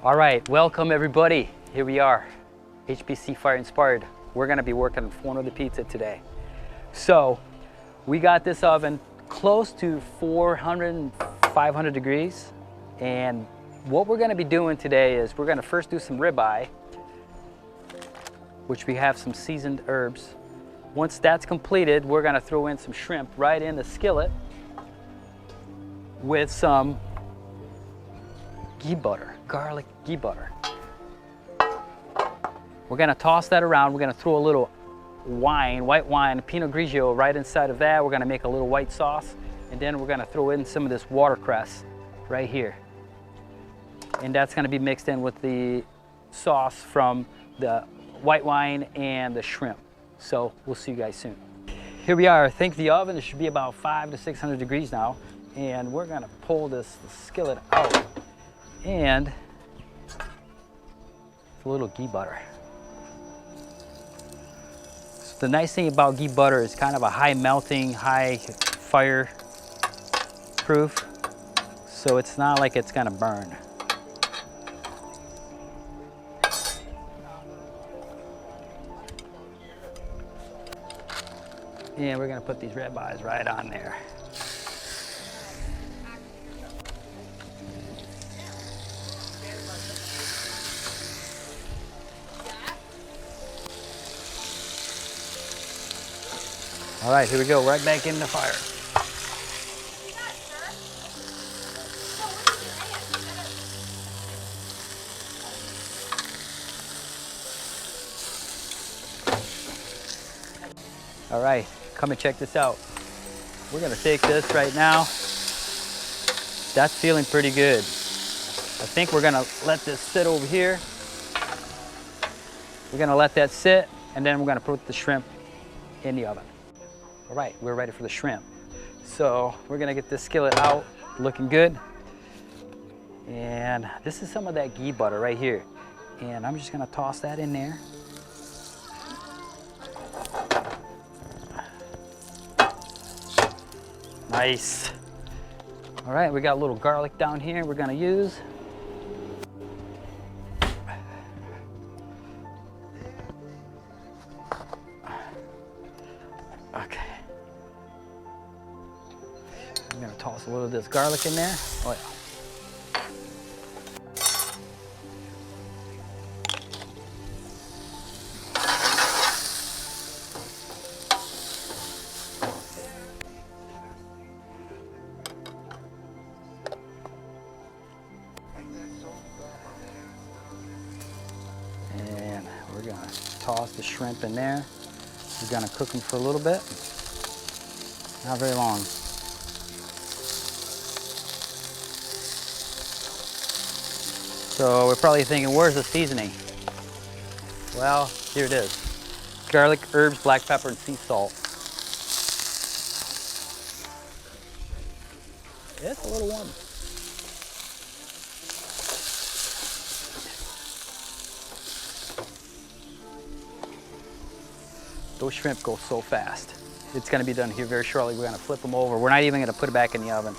All right, welcome everybody. Here we are, HPC Fire Inspired. We're gonna be working on Forno the pizza today. So we got this oven close to 400, 500 degrees. And what we're gonna be doing today is we're gonna first do some ribeye, which we have some seasoned herbs. Once that's completed, we're gonna throw in some shrimp right in the skillet with some ghee butter, garlic ghee butter. We're gonna toss that around. We're gonna throw a little wine, white wine, Pinot Grigio right inside of that. We're gonna make a little white sauce, and then we're gonna throw in some of this watercress right here. And that's gonna be mixed in with the sauce from the white wine and the shrimp. So we'll see you guys soon. Here we are. I think the oven should be about 500 to 600 degrees now, and we're gonna pull this skillet out. And a little ghee butter. So the nice thing about ghee butter is kind of a high melting, high fire proof. So it's not like it's gonna burn. And we're gonna put these ribeyes right on there. All right, here we go, right back in the fire. All right, come and check this out. We're gonna take this right now. That's feeling pretty good. I think we're gonna let this sit over here. We're gonna let that sit, and then we're gonna put the shrimp in the oven. All right, we're ready for the shrimp. So we're gonna get this skillet out, looking good. And this is some of that ghee butter right here. And I'm just gonna toss that in there. Nice. All right, we got a little garlic down here we're gonna use. Okay. I'm gonna toss a little of this garlic in there. Oh yeah. And we're gonna toss the shrimp in there. We're gonna cook them for a little bit, not very long. So we're probably thinking, where's the seasoning? Well, here it is. Garlic, herbs, black pepper, and sea salt. It's a little warm. Those shrimp go so fast. It's gonna be done here very shortly. We're gonna flip them over. We're not even gonna put it back in the oven.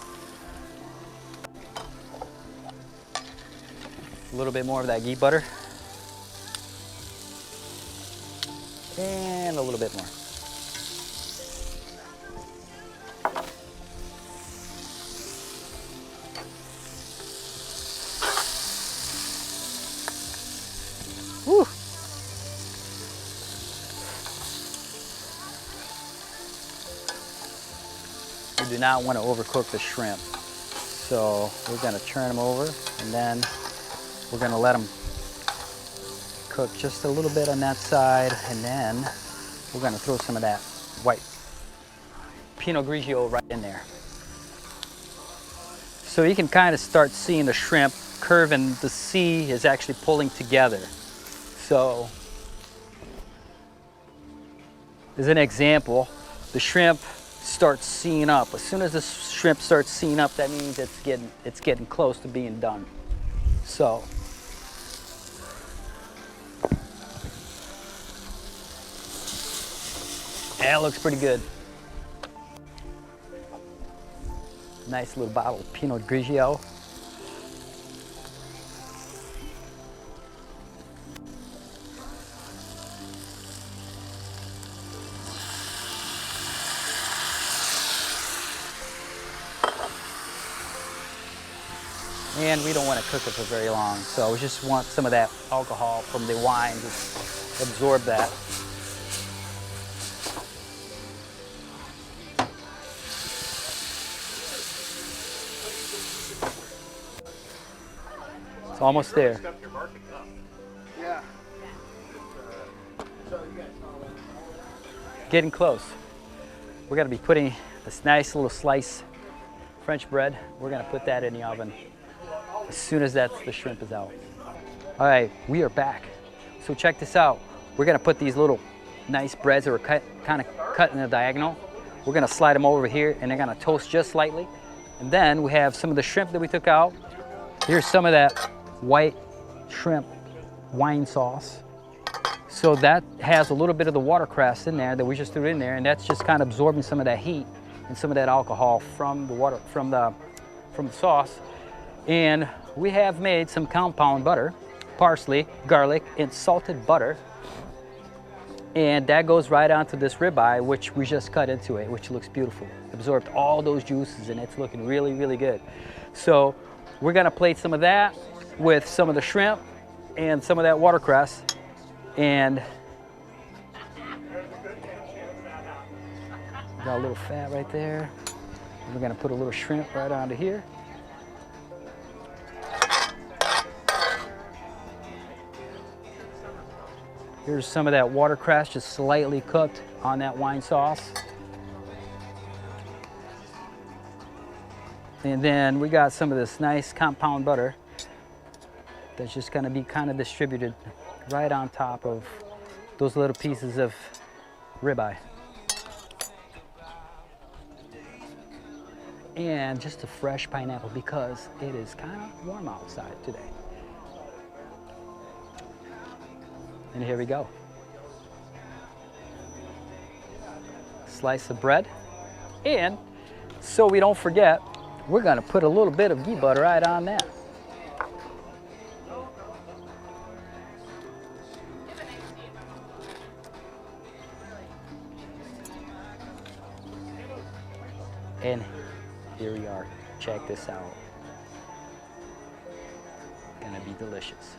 A little bit more of that ghee butter. And a little bit more. Woo! We do not want to overcook the shrimp. So we're going to turn them over, and then we're going to let them cook just a little bit on that side, and then we're going to throw some of that white Pinot Grigio right in there. So you can kind of start seeing the shrimp curve, and the sea is actually pulling together. So as an example, the shrimp starts seeing up. As soon as the shrimp starts seeing up, that means it's getting close to being done. So yeah, it looks pretty good. Nice little bottle of Pinot Grigio. And we don't want to cook it for very long, so we just want some of that alcohol from the wine to absorb that. It's almost there. Getting close. We're gonna be putting this nice little slice French bread. We're gonna put that in the oven as soon as the shrimp is out. All right, we are back. So check this out. We're gonna put these little nice breads that were kind of cut in a diagonal. We're gonna slide them over here and they're gonna toast just slightly. And then we have some of the shrimp that we took out. Here's some of that white shrimp wine sauce. So that has a little bit of the watercress in there that we just threw in there, and that's just kind of absorbing some of that heat and some of that alcohol from the water, from the sauce. And we have made some compound butter, parsley, garlic, and salted butter. And that goes right onto this ribeye, which we just cut into it, which looks beautiful. Absorbed all those juices, and it's looking really, really good. So we're gonna plate some of that with some of the shrimp and some of that watercress. And got a little fat right there. We're gonna put a little shrimp right onto here. Here's some of that watercress just slightly cooked on that wine sauce. And then we got some of this nice compound butter that's just gonna be kind of distributed right on top of those little pieces of ribeye. And just a fresh pineapple because it is kind of warm outside today. And here we go. Slice of bread. And so we don't forget, we're gonna put a little bit of ghee butter right on that. And here we are. Check this out. Gonna be delicious.